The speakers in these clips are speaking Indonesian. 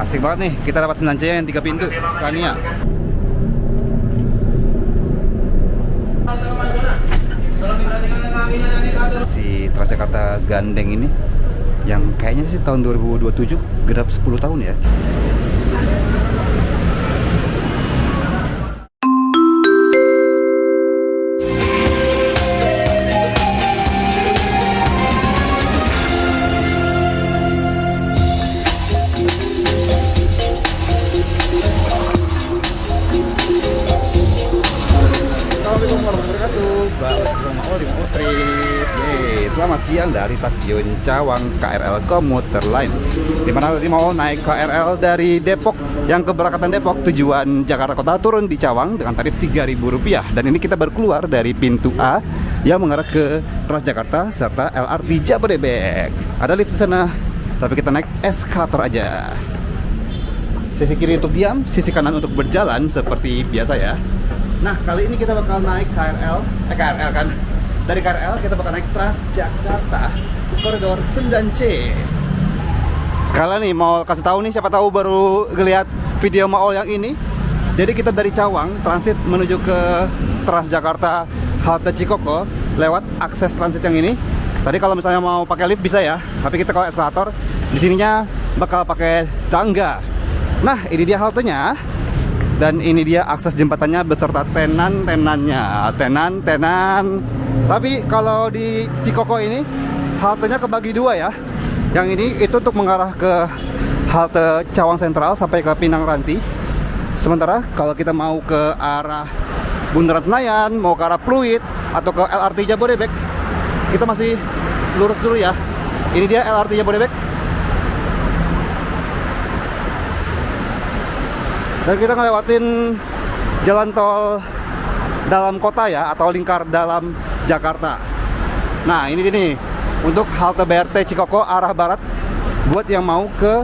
Asik banget nih, kita dapat 9C yang 3 pintu Scania. Si Transjakarta gandeng ini yang kayaknya sih tahun 2027 genap 10 tahun ya. Assalamualaikum warahmatullahi wabarakatuh. Balik bersama Oli Trip. Selamat siang dari stasiun Cawang KRL Komuter Line. Dimana tadi mau naik KRL dari Depok yang keberangkatan Depok tujuan Jakarta Kota turun di Cawang dengan tarif Rp3.000. Dan ini kita baru keluar dari pintu A yang mengarah ke Transjakarta serta LRT Jabodebek. Ada lift di sana, tapi kita naik eskalator aja. Sisi kiri untuk diam, sisi kanan untuk berjalan seperti biasa ya. Nah, kali ini kita bakal naik KRL kan. Dari KRL kita bakal naik Transjakarta koridor 9C. Sekalian nih mau kasih tahu nih, siapa tahu baru ngeliat video Maol yang ini. Jadi kita dari Cawang transit menuju ke Transjakarta halte Cikoko lewat akses transit yang ini. Tadi kalau misalnya mau pakai lift bisa ya, tapi kita kalau eskalator di sininya bakal pakai tangga. Nah, ini dia haltenya. Dan ini dia akses jembatannya beserta tenan-tenannya. Tenan. Tapi kalau di Cikoko ini haltenya kebagi dua ya. Yang ini itu untuk mengarah ke halte Cawang Sentral sampai ke Pinang Ranti. Sementara kalau kita mau ke arah Bundaran Senayan, mau ke arah Pluit atau ke LRT Jabodebek, kita masih lurus dulu ya. Ini dia LRT Jabodebek. Dan kita ngelewatin jalan tol dalam kota ya, atau lingkar dalam Jakarta. Nah, ini nih untuk halte BRT Cikoko arah barat buat yang mau ke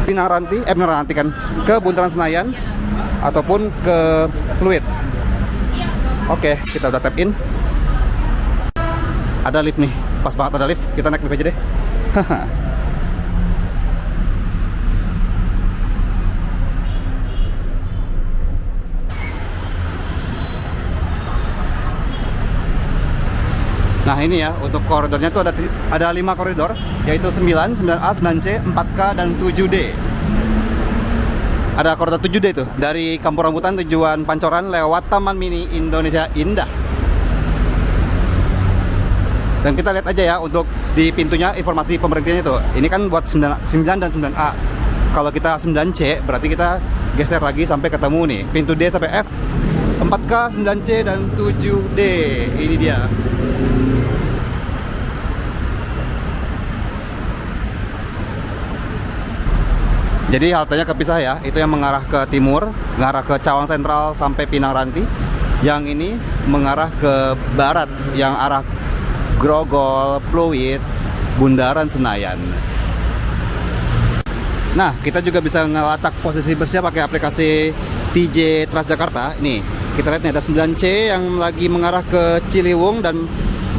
Pinang Ranti, kan, ke Bundaran Senayan ataupun ke Pluit. Oke, kita udah tap in. Ada lift nih, pas banget ada lift. Kita naik lift aja deh. Nah, ini ya, untuk koridornya tuh ada 5 koridor, yaitu 9, 9A, 9C, 4K, dan 7D. Ada koridor 7D itu, dari Kampung Rambutan tujuan Pancoran lewat Taman Mini Indonesia Indah. Dan kita lihat aja ya, untuk di pintunya informasi pemberhentiannya tuh. Ini kan buat 9 dan 9A. Kalau kita 9C, berarti kita geser lagi sampai ketemu nih, pintu D sampai F, 4K, 9C, dan 7D. Ini dia. Jadi haltenya kepisah ya, itu yang mengarah ke timur, mengarah ke Cawang Sentral sampai Pinang Ranti. Yang ini mengarah ke barat, yang arah Grogol, Pluit, Bundaran Senayan. Nah, kita juga bisa ngelacak posisi busnya pakai aplikasi TJ Transjakarta. Ini, kita lihat nih ada 9C yang lagi mengarah ke Ciliwung dan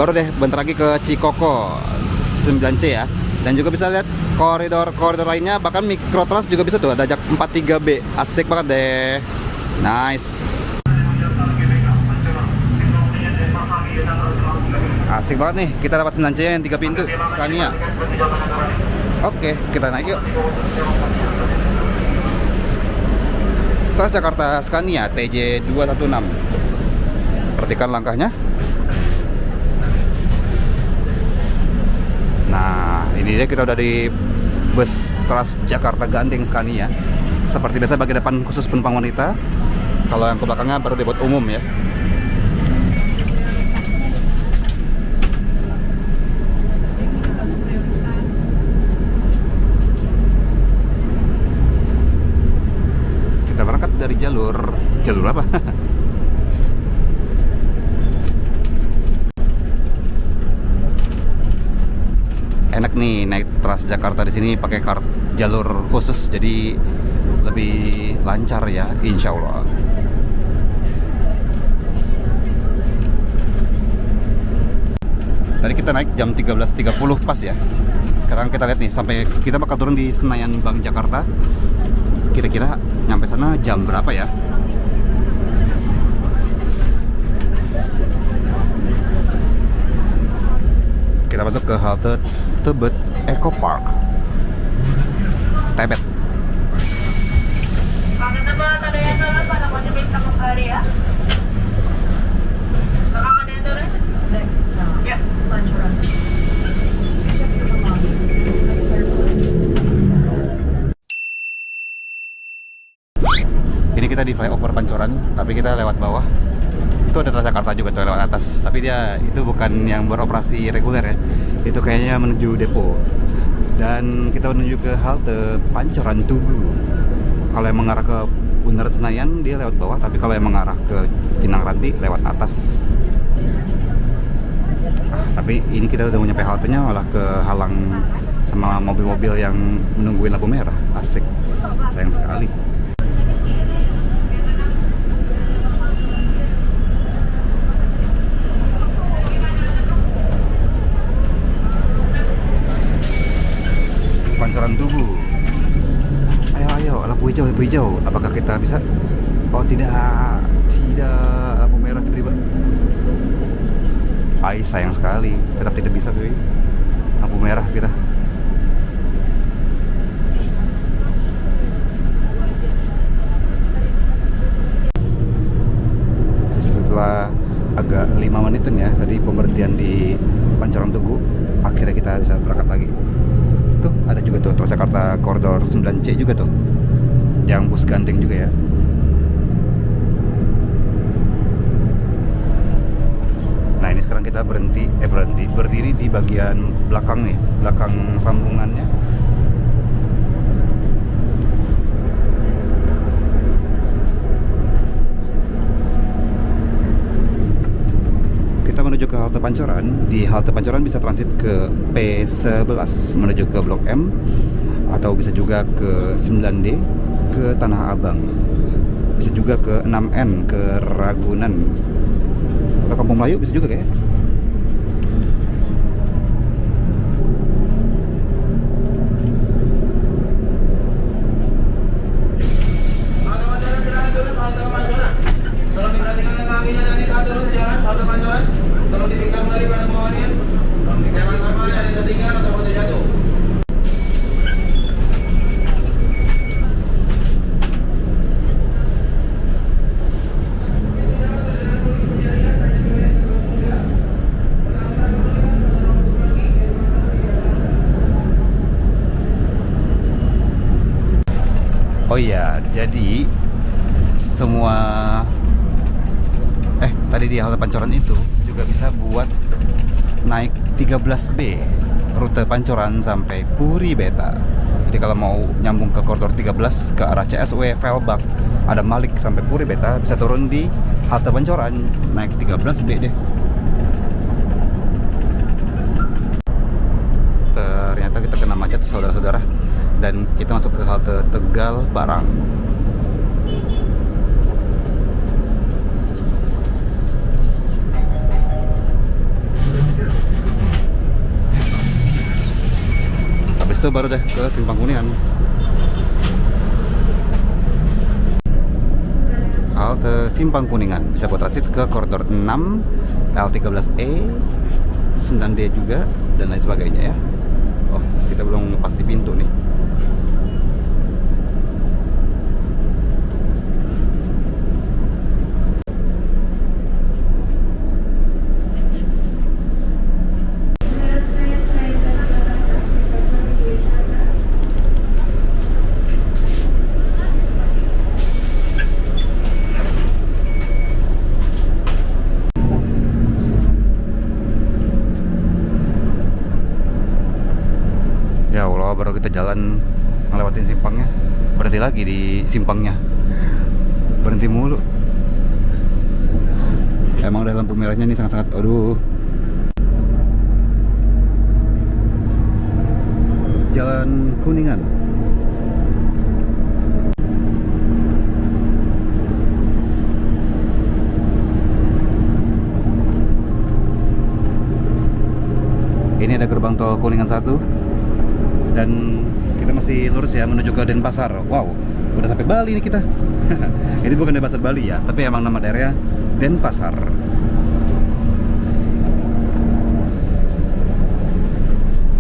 baru deh bentar lagi ke Cikoko 9C ya. Dan juga bisa lihat koridor-koridor lainnya, bahkan Mikrotrans juga bisa tuh, ada Jak 43B. Asik banget deh. Nice. Asik banget nih, kita dapat 9C yang 3 pintu Scania. Oke, kita naik yuk. Transjakarta Scania TJ 216. Perhatikan langkahnya. Nah, ini dia, kita udah di bus Transjakarta gandeng Scania. Seperti biasa bagian depan khusus penumpang wanita. Kalau yang ke belakangnya baru dibuat umum ya. Kita berangkat dari jalur apa? Enak nih naik Transjakarta di sini pakai jalur khusus, jadi lebih lancar ya, insya Allah. Tadi kita naik jam 13.30 pas ya. Sekarang kita lihat nih, sampai kita bakal turun di Senayan Bank Jakarta. Kira-kira nyampe sana jam berapa ya? Kita masuk ke halte Tebet Eco Park, Tebet. Ini kita di flyover Pancoran, tapi kita lewat bawah. Itu ada Transjakarta juga tuh lewat atas, tapi dia itu bukan yang beroperasi reguler ya. Itu kayaknya menuju depo. Dan kita menuju ke halte Pancoran Tugu. Kalau yang mengarah ke Bundaran Senayan dia lewat bawah, tapi kalau yang mengarah ke Pinang Ranti lewat atas. Tapi ini kita udah mau nyampe haltenya malah kehalang sama mobil-mobil yang menungguin lampu merah. Asik, sayang sekali. Pancoran Tugu. Ayo, lampu hijau. Apakah kita bisa? Oh tidak, lampu merah tiba-tiba. Sayang sekali, tetap tidak bisa tuh. Lampu merah kita. Setelah agak 5 menitan ya, tadi pemberhentian di Pancoran Tugu, akhirnya kita bisa berangkat lagi. Tuh ada juga tuh Transjakarta koridor 9C juga tuh, yang bus gandeng juga ya. Nah ini sekarang kita berdiri di bagian belakang nih, belakang sambungannya. Kita menuju ke halte Pancoran. Di halte Pancoran bisa transit ke P11 menuju ke Blok M, atau bisa juga ke 9D ke Tanah Abang, bisa juga ke 6N ke Ragunan, atau Kampung Melayu bisa juga kayaknya. Oh iya, jadi semua tadi di halte Pancoran itu juga bisa buat naik 13B rute Pancoran sampai Puri Beta. Jadi kalau mau nyambung ke koridor 13 ke arah CSW Velbak, ada Malik sampai Puri Beta, bisa turun di halte Pancoran naik 13B deh. Ternyata kita kena macet saudara-saudara, dan kita masuk ke halte Tegal Barang. Habis itu baru deh ke Simpang Kuningan. Halte Simpang Kuningan bisa buat transit ke koridor 6, L13E, 9D juga, dan lain sebagainya ya. Oh, kita belum lepas di pintu nih. Ya Allah, baru kita jalan ngelewatin simpangnya, berhenti lagi di simpangnya, berhenti mulu. Emang udah lampu merahnya nih sangat-sangat, aduh. Jalan Kuningan. Ini ada gerbang tol Kuningan 1. Dan kita masih lurus ya menuju ke Denpasar. Wow, udah sampai Bali nih kita. Ini bukan Denpasar Bali ya, tapi emang nama daerahnya Denpasar.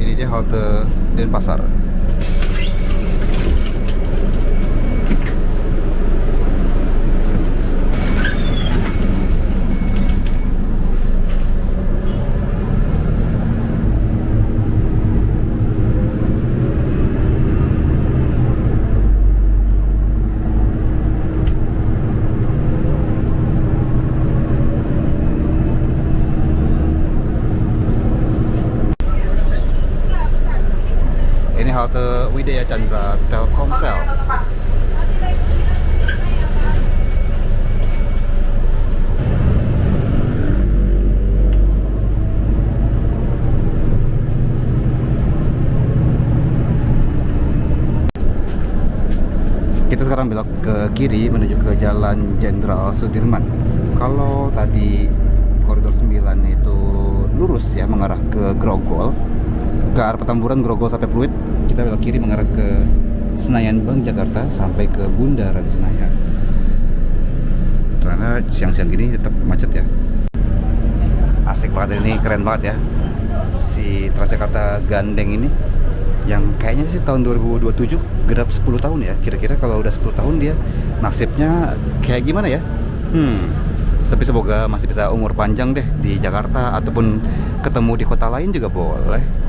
Ini dia halte Denpasar. Ini halte Widya Chandra Telkomsel. Kita sekarang belok ke kiri menuju ke Jalan Jenderal Sudirman. Kalau tadi koridor 9 itu lurus ya mengarah ke Grogol, ke arah Petamburan, Grogol sampai Pluit. Kita belok kiri mengarah ke Senayan Bank Jakarta sampai ke Bundaran Senayan. Ternyata siang-siang gini tetap macet ya. Asik banget ini, keren banget ya. Si Transjakarta Gandeng ini yang kayaknya sih tahun 2027 genap 10 tahun ya. Kira-kira kalau udah 10 tahun dia nasibnya kayak gimana ya? Tapi semoga masih bisa umur panjang deh di Jakarta ataupun ketemu di kota lain juga boleh.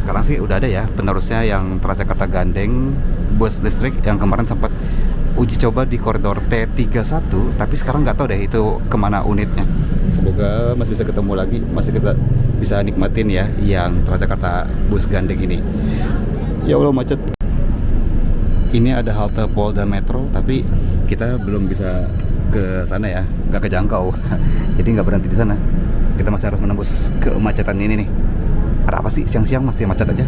Sekarang sih udah ada ya penerusnya yang Transjakarta Gandeng bus listrik yang kemarin sempat uji coba di koridor T31, tapi sekarang nggak tahu deh itu kemana unitnya. Semoga masih bisa ketemu lagi, masih kita bisa nikmatin ya yang Transjakarta bus Gandeng ini. Ya Allah macet. Ini ada halte Polda Metro, tapi kita belum bisa ke sana ya, nggak kejangkau. Jadi nggak berhenti di sana. Kita masih harus menembus kemacetan ini nih. Ada apa sih siang-siang masih macet aja?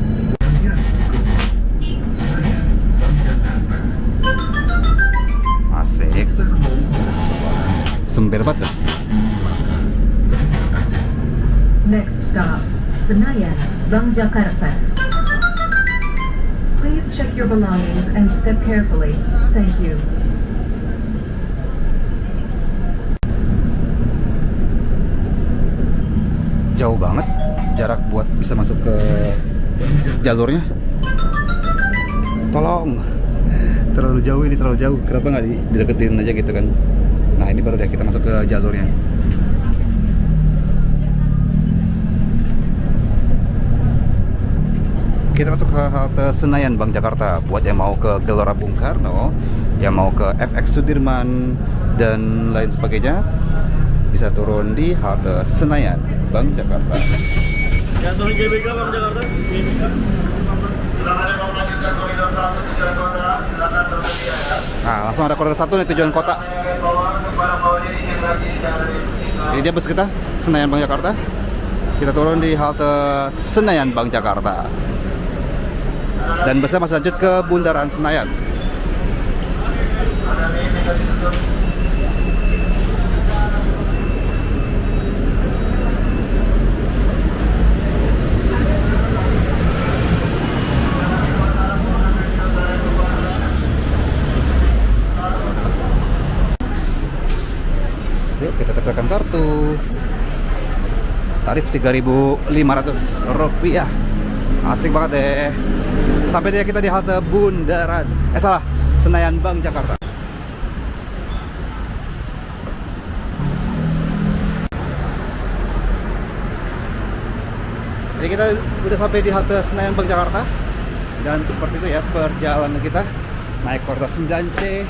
Asik. Sember banget. Next stop, Senayan, Bank Jakarta. Please check your belongings and step carefully. Thank you. Jauh banget jarak buat bisa masuk ke jalurnya. Tolong, terlalu jauh ini, terlalu jauh. Kenapa nggak dideketin aja gitu kan? Nah ini baru deh kita masuk ke jalurnya. Kita masuk ke halte Senayan Bank Jakarta. Buat yang mau ke Gelora Bung Karno, yang mau ke FX Sudirman dan lain sebagainya, bisa turun di halte Senayan Bank Jakarta. Ya, turun GBK Bank Jakarta. Nah, langsung ada koridor 1 nih tujuan kota. Ini dia bus kita, Senayan Bank Jakarta. Kita turun di halte Senayan Bank Jakarta. Dan busnya masih lanjut ke Bundaran Senayan. Yuk kita tempelkan kartu. Tarif Rp3.500. Asik banget deh. Sampai deh kita di halte Bundaran. Senayan Bank Jakarta. Jadi kita udah sampai di halte Senayan Bank Jakarta. Dan seperti itu ya perjalanan kita naik koridor 9C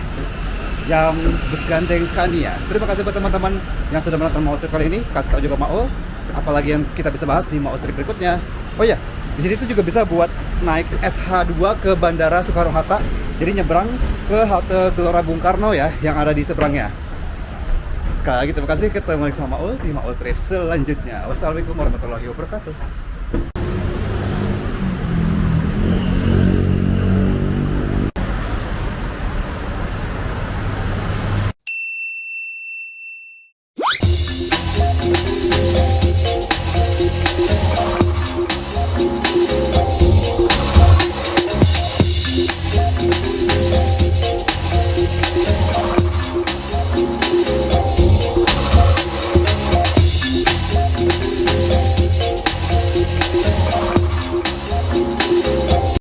yang bus Gandeng Scania. Terima kasih buat teman-teman yang sudah menonton Mau Trip kali ini. Kasih tahu juga Mau apalagi yang kita bisa bahas di Mau Trip berikutnya. Oh ya, di sini tuh juga bisa buat naik SH2 ke Bandara Soekarno-Hatta. Jadi nyebrang ke halte Gelora Bung Karno ya yang ada di seberangnya. Sekali lagi terima kasih, ketemu lagi sama Mau di Mau Trip selanjutnya. Wassalamualaikum warahmatullahi wabarakatuh.